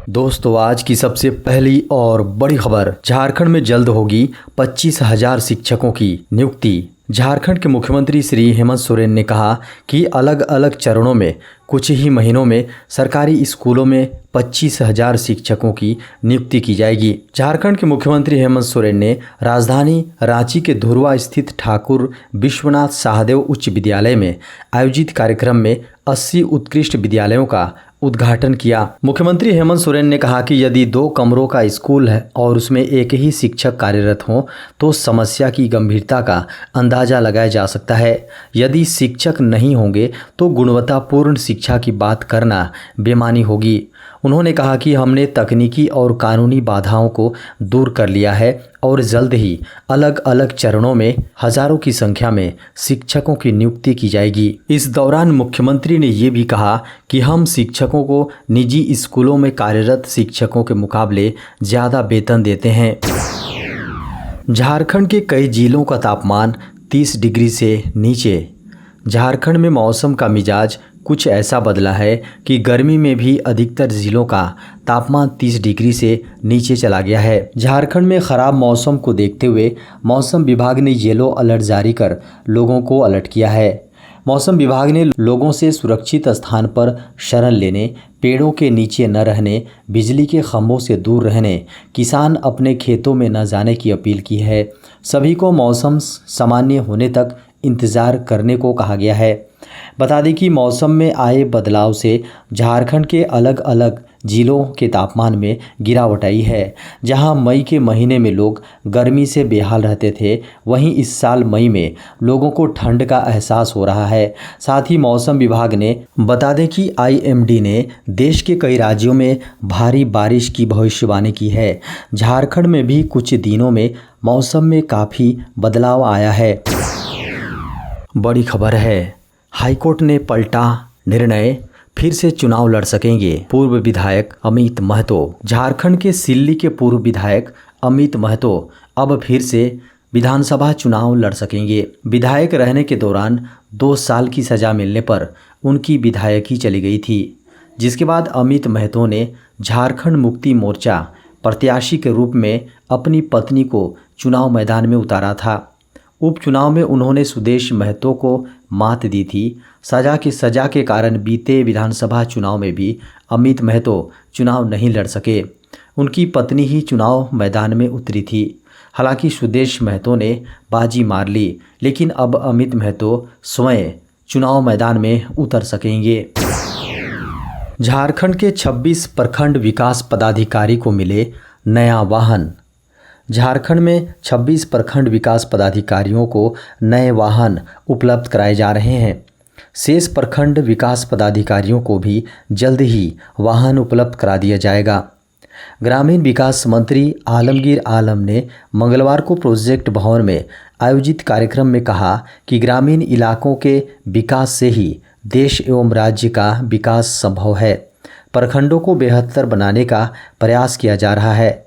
दोस्तों, आज की सबसे पहली और बड़ी खबर। झारखंड में जल्द होगी 25,000 शिक्षकों की नियुक्ति। झारखंड के मुख्यमंत्री श्री हेमंत सोरेन ने कहा कि अलग अलग चरणों में कुछ ही महीनों में सरकारी स्कूलों में 25,000 शिक्षकों की नियुक्ति की जाएगी। झारखंड के मुख्यमंत्री हेमंत सोरेन ने राजधानी रांची के धुर्वा स्थित ठाकुर विश्वनाथ शाहदेव उच्च विद्यालय में आयोजित कार्यक्रम में 80 उत्कृष्ट विद्यालयों का उद्घाटन किया। मुख्यमंत्री हेमंत सोरेन ने कहा कि यदि 2 कमरों का स्कूल है और उसमें एक ही शिक्षक कार्यरत हो तो समस्या की गंभीरता का अंदाजा लगाया जा सकता है। यदि शिक्षक नहीं होंगे तो गुणवत्तापूर्ण शिक्षा की बात करना बेमानी होगी। उन्होंने कहा कि हमने तकनीकी और कानूनी बाधाओं को दूर कर लिया है और जल्द ही अलग अलग चरणों में हजारों की संख्या में शिक्षकों की नियुक्ति की जाएगी। इस दौरान मुख्यमंत्री ने ये भी कहा कि हम शिक्षकों को निजी स्कूलों में कार्यरत शिक्षकों के मुकाबले ज़्यादा वेतन देते हैं। झारखंड के कई जिलों का तापमान 30 डिग्री से नीचे। झारखंड में मौसम का मिजाज कुछ ऐसा बदला है कि गर्मी में भी अधिकतर जिलों का तापमान 30 डिग्री से नीचे चला गया है। झारखंड में खराब मौसम को देखते हुए मौसम विभाग ने येलो अलर्ट जारी कर लोगों को अलर्ट किया है। मौसम विभाग ने लोगों से सुरक्षित स्थान पर शरण लेने, पेड़ों के नीचे न रहने, बिजली के खंभों से दूर रहने, किसान अपने खेतों में न जाने की अपील की है। सभी को मौसम सामान्य होने तक इंतज़ार करने को कहा गया है। बता दें कि मौसम में आए बदलाव से झारखंड के अलग अलग जिलों के तापमान में गिरावट आई है। जहां मई के महीने में लोग गर्मी से बेहाल रहते थे, वहीं इस साल मई में लोगों को ठंड का एहसास हो रहा है। साथ ही मौसम विभाग ने बता दें कि IMD ने देश के कई राज्यों में भारी बारिश की भविष्यवाणी की है। झारखंड में भी कुछ दिनों में मौसम में काफ़ी बदलाव आया है। बड़ी खबर है, हाईकोर्ट ने पलटा निर्णय, फिर से चुनाव लड़ सकेंगे पूर्व विधायक अमित महतो। झारखंड के सिल्ली के पूर्व विधायक अमित महतो अब फिर से विधानसभा चुनाव लड़ सकेंगे। विधायक रहने के दौरान 2 साल की सज़ा मिलने पर उनकी विधायकी चली गई थी, जिसके बाद अमित महतो ने झारखंड मुक्ति मोर्चा प्रत्याशी के रूप में अपनी पत्नी को चुनाव मैदान में उतारा था। उपचुनाव में उन्होंने सुदेश महतो को मात दी थी। सजा के कारण बीते विधानसभा चुनाव में भी अमित महतो चुनाव नहीं लड़ सके। उनकी पत्नी ही चुनाव मैदान में उतरी थी। हालांकि सुदेश महतो ने बाजी मार ली, लेकिन अब अमित महतो स्वयं चुनाव मैदान में उतर सकेंगे। झारखंड के 26 प्रखंड विकास पदाधिकारी को मिले नया वाहन। झारखंड में 26 प्रखंड विकास पदाधिकारियों को नए वाहन उपलब्ध कराए जा रहे हैं। शेष प्रखंड विकास पदाधिकारियों को भी जल्द ही वाहन उपलब्ध करा दिया जाएगा। ग्रामीण विकास मंत्री आलमगीर आलम ने मंगलवार को प्रोजेक्ट भवन में आयोजित कार्यक्रम में कहा कि ग्रामीण इलाकों के विकास से ही देश एवं राज्य का विकास संभव है। प्रखंडों को बेहतर बनाने का प्रयास किया जा रहा है।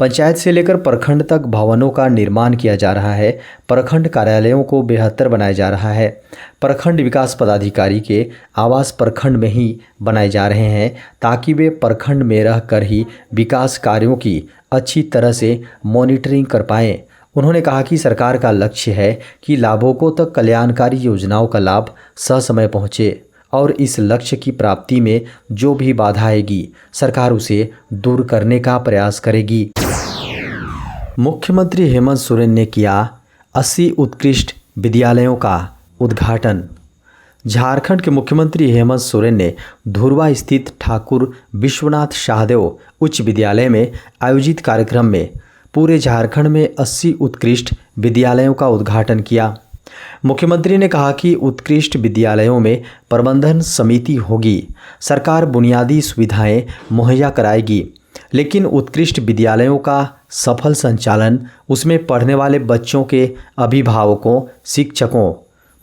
पंचायत से लेकर प्रखंड तक भवनों का निर्माण किया जा रहा है। प्रखंड कार्यालयों को बेहतर बनाया जा रहा है। प्रखंड विकास पदाधिकारी के आवास प्रखंड में ही बनाए जा रहे हैं, ताकि वे प्रखंड में रहकर ही विकास कार्यों की अच्छी तरह से मॉनिटरिंग कर पाएं। उन्होंने कहा कि सरकार का लक्ष्य है कि लाभुकों तक कल्याणकारी योजनाओं का लाभ ससमय पहुँचे और इस लक्ष्य की प्राप्ति में जो भी बाधा आएगी, सरकार उसे दूर करने का प्रयास करेगी। मुख्यमंत्री हेमंत सोरेन ने किया 80 उत्कृष्ट विद्यालयों का उद्घाटन। झारखंड के मुख्यमंत्री हेमंत सोरेन ने धुर्वा स्थित ठाकुर विश्वनाथ शाहदेव उच्च विद्यालय में आयोजित कार्यक्रम में पूरे झारखंड में 80 उत्कृष्ट विद्यालयों का उद्घाटन किया। मुख्यमंत्री ने कहा कि उत्कृष्ट विद्यालयों में प्रबंधन समिति होगी। सरकार बुनियादी सुविधाएं मुहैया कराएगी, लेकिन उत्कृष्ट विद्यालयों का सफल संचालन उसमें पढ़ने वाले बच्चों के अभिभावकों, शिक्षकों,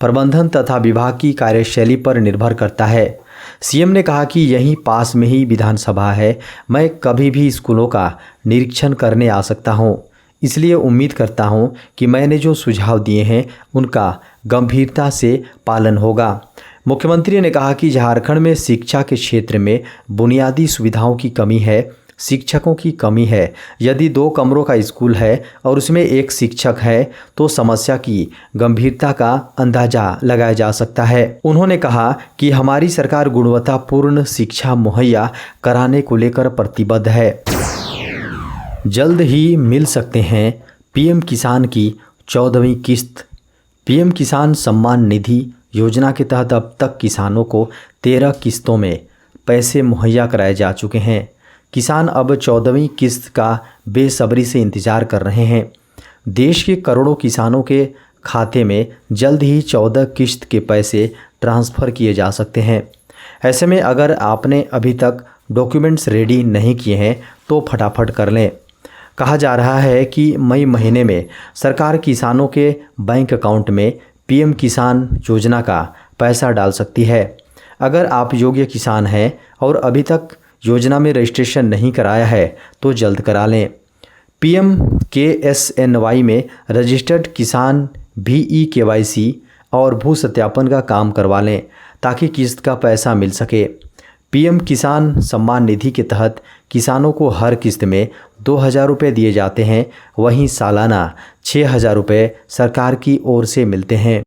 प्रबंधन तथा विभाग की कार्यशैली पर निर्भर करता है। सीएम ने कहा कि यहीं पास में ही विधानसभा है, मैं कभी भी स्कूलों का निरीक्षण करने आ सकता हूं। इसलिए उम्मीद करता हूं कि मैंने जो सुझाव दिए हैं उनका गंभीरता से पालन होगा। मुख्यमंत्री ने कहा कि झारखंड में शिक्षा के क्षेत्र में बुनियादी सुविधाओं की कमी है, शिक्षकों की कमी है। यदि 2 कमरों का स्कूल है और उसमें 1 शिक्षक है तो समस्या की गंभीरता का अंदाजा लगाया जा सकता है। उन्होंने कहा कि हमारी सरकार गुणवत्तापूर्ण शिक्षा मुहैया कराने को लेकर प्रतिबद्ध है। जल्द ही मिल सकते हैं पीएम किसान की 14वीं किस्त। पीएम किसान सम्मान निधि योजना के तहत अब तक किसानों को 13 किस्तों में पैसे मुहैया कराए जा चुके हैं। किसान अब 14वीं किस्त का बेसब्री से इंतज़ार कर रहे हैं। देश के करोड़ों किसानों के खाते में जल्द ही 14 किस्त के पैसे ट्रांसफ़र किए जा सकते हैं। ऐसे में अगर आपने अभी तक डॉक्यूमेंट्स रेडी नहीं किए हैं तो फटाफट कर लें। कहा जा रहा है कि मई महीने में सरकार किसानों के बैंक अकाउंट में पीएम किसान योजना का पैसा डाल सकती है। अगर आप योग्य किसान हैं और अभी तक योजना में रजिस्ट्रेशन नहीं कराया है तो जल्द करा लें। PMKSNY में रजिस्टर्ड किसान भी KYC और भू सत्यापन का काम करवा लें ताकि किस्त का पैसा मिल सके। पीएम किसान सम्मान निधि के तहत किसानों को हर किस्त में 2000 रुपये दिए जाते हैं, वहीं सालाना 6000 रुपये सरकार की ओर से मिलते हैं।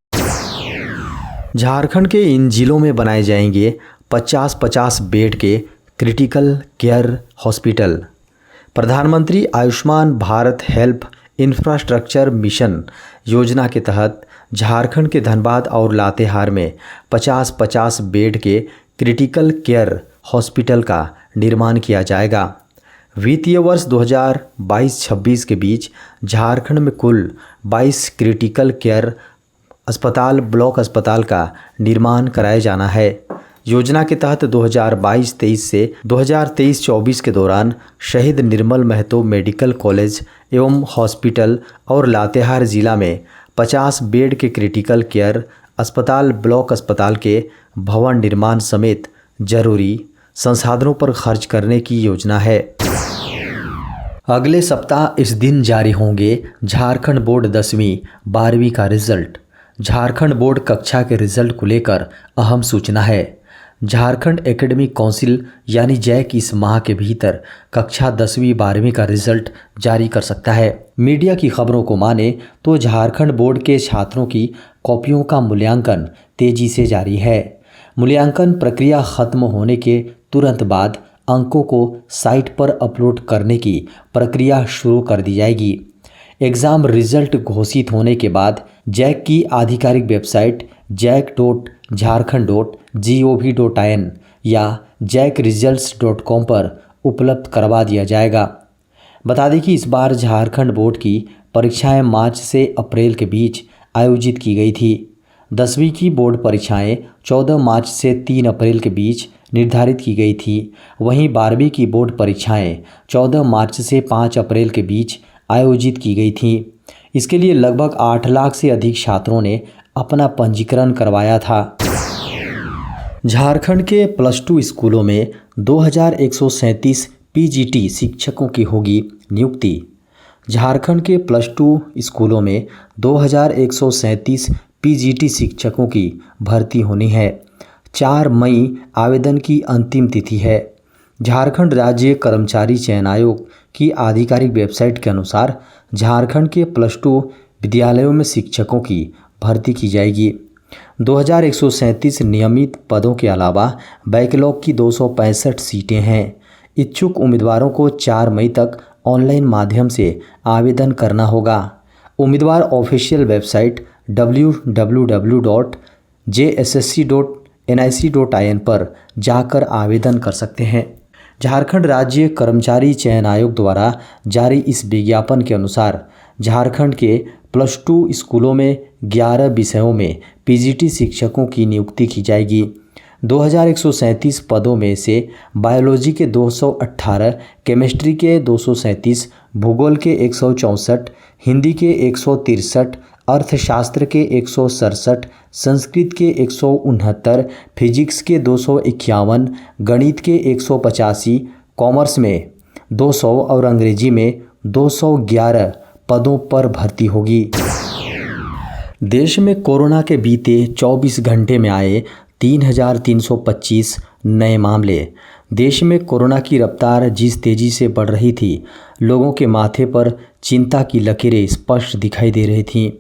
झारखंड के इन जिलों में बनाए जाएंगे 50-50 बेड के critical care hospital. Pradhan Mantri Ayushman Bharat health infrastructure mission Yojana के तहत झारखंड के धनबाद और लातेहार में 50-50 बेड के क्रिटिकल केयर हॉस्पिटल का निर्माण किया जाएगा। वित्तीय वर्ष 2022-26 के बीच झारखंड में कुल 22 क्रिटिकल केयर अस्पताल, ब्लॉक अस्पताल का निर्माण कराया जाना है। योजना के तहत 2022-23 से 2023-24 के दौरान शहीद निर्मल महतो मेडिकल कॉलेज एवं हॉस्पिटल और लातेहार जिला में 50 बेड के क्रिटिकल केयर अस्पताल, ब्लॉक अस्पताल के भवन निर्माण समेत जरूरी संसाधनों पर खर्च करने की योजना है। अगले सप्ताह इस दिन जारी होंगे झारखंड बोर्ड 10वीं 12वीं का रिजल्ट। झारखंड बोर्ड कक्षा के रिजल्ट को लेकर अहम सूचना है। झारखंड एकेडमिक काउंसिल यानी जैक इस माह के भीतर कक्षा 10वीं 12वीं का रिजल्ट जारी कर सकता है। मीडिया की खबरों को माने तो झारखंड बोर्ड के छात्रों की कॉपियों का मूल्यांकन तेजी से जारी है। मूल्यांकन प्रक्रिया खत्म होने के तुरंत बाद अंकों को साइट पर अपलोड करने की प्रक्रिया शुरू कर दी जाएगी। एग्ज़ाम रिजल्ट घोषित होने के बाद जैक की आधिकारिक वेबसाइट jack.jharkhand.gov.in या jackresults.com पर उपलब्ध करवा दिया जाएगा। बता दें कि इस बार झारखंड बोर्ड की परीक्षाएं मार्च से अप्रैल के बीच आयोजित की गई थी। 10वीं की बोर्ड परीक्षाएं 14 मार्च से 3 अप्रैल के बीच निर्धारित की गई थी। वहीं 12वीं की बोर्ड परीक्षाएं 14 मार्च से 5 अप्रैल के बीच आयोजित की गई थी। इसके लिए लगभग 8 लाख से अधिक छात्रों ने अपना पंजीकरण करवाया था। झारखंड के +2 स्कूलों में 2137 PGT शिक्षकों की होगी नियुक्ति। झारखंड के +2 स्कूलों में 2137 PGT शिक्षकों की भर्ती होनी है। 4 मई आवेदन की अंतिम तिथि है। झारखंड राज्य कर्मचारी चयन आयोग की आधिकारिक वेबसाइट के अनुसार झारखंड के +2 विद्यालयों में शिक्षकों की भर्ती की जाएगी। 2137 नियमित पदों के अलावा बैकलॉग की 265 सीटें हैं। इच्छुक उम्मीदवारों को 4 मई तक ऑनलाइन माध्यम से आवेदन करना होगा। उम्मीदवार ऑफिशियल वेबसाइट www.jssc.nic.in पर जाकर आवेदन कर सकते हैं। झारखंड राज्य कर्मचारी चयन आयोग द्वारा जारी इस विज्ञापन के अनुसार झारखंड के +2 स्कूलों में 11 विषयों में PGT शिक्षकों की नियुक्ति की जाएगी। 2137 पदों में से बायोलॉजी के 218, केमिस्ट्री के 237, भूगोल के 164, हिंदी के 163, अर्थशास्त्र के 167, संस्कृत के 169, फिजिक्स के 251, गणित के 185, कॉमर्स में 200 और अंग्रेजी में 211 पदों पर भर्ती होगी। देश में कोरोना के बीते 24 घंटे में आए 3,325 नए मामले। देश में कोरोना की रफ्तार जिस तेज़ी से बढ़ रही थी, लोगों के माथे पर चिंता की लकीरें स्पष्ट दिखाई दे रही थीं।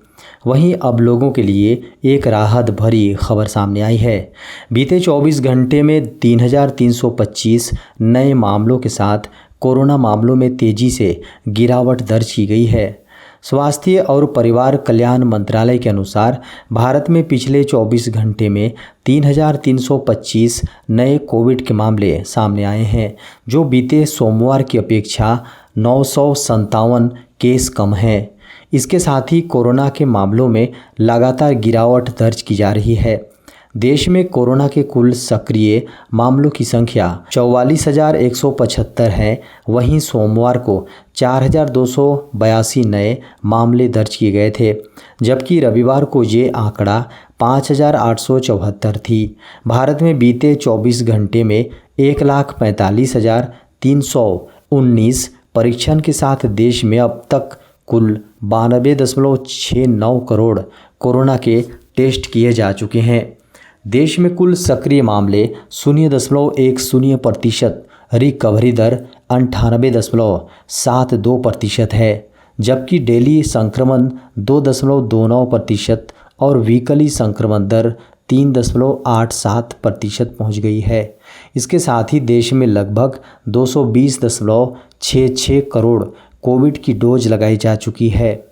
वहीं अब लोगों के लिए एक राहत भरी खबर सामने आई है। बीते 24 घंटे में 3,325 नए मामलों के साथ कोरोना मामलों में तेज़ी से गिरावट दर्ज की गई है। स्वास्थ्य और परिवार कल्याण मंत्रालय के अनुसार भारत में पिछले 24 घंटे में 3,325 नए कोविड के मामले सामने आए हैं, जो बीते सोमवार की अपेक्षा 957 केस कम है। इसके साथ ही कोरोना के मामलों में लगातार गिरावट दर्ज की जा रही है। देश में कोरोना के कुल सक्रिय मामलों की संख्या 44,175 है। वहीं सोमवार को 4,282 नए मामले दर्ज किए गए थे, जबकि रविवार को ये आंकड़ा 5,874 थी। भारत में बीते 24 घंटे में 1,45,319 परीक्षण के साथ देश में अब तक कुल 92.69 करोड़ कोरोना के टेस्ट किए जा चुके हैं। देश में कुल सक्रिय मामले 0.10%, रिकवरी दर 98.72% है, जबकि डेली संक्रमण 2.29% और वीकली संक्रमण दर 3.87% पहुंच गई है। इसके साथ ही देश में लगभग 220.66 करोड़ कोविड की डोज लगाई जा चुकी है।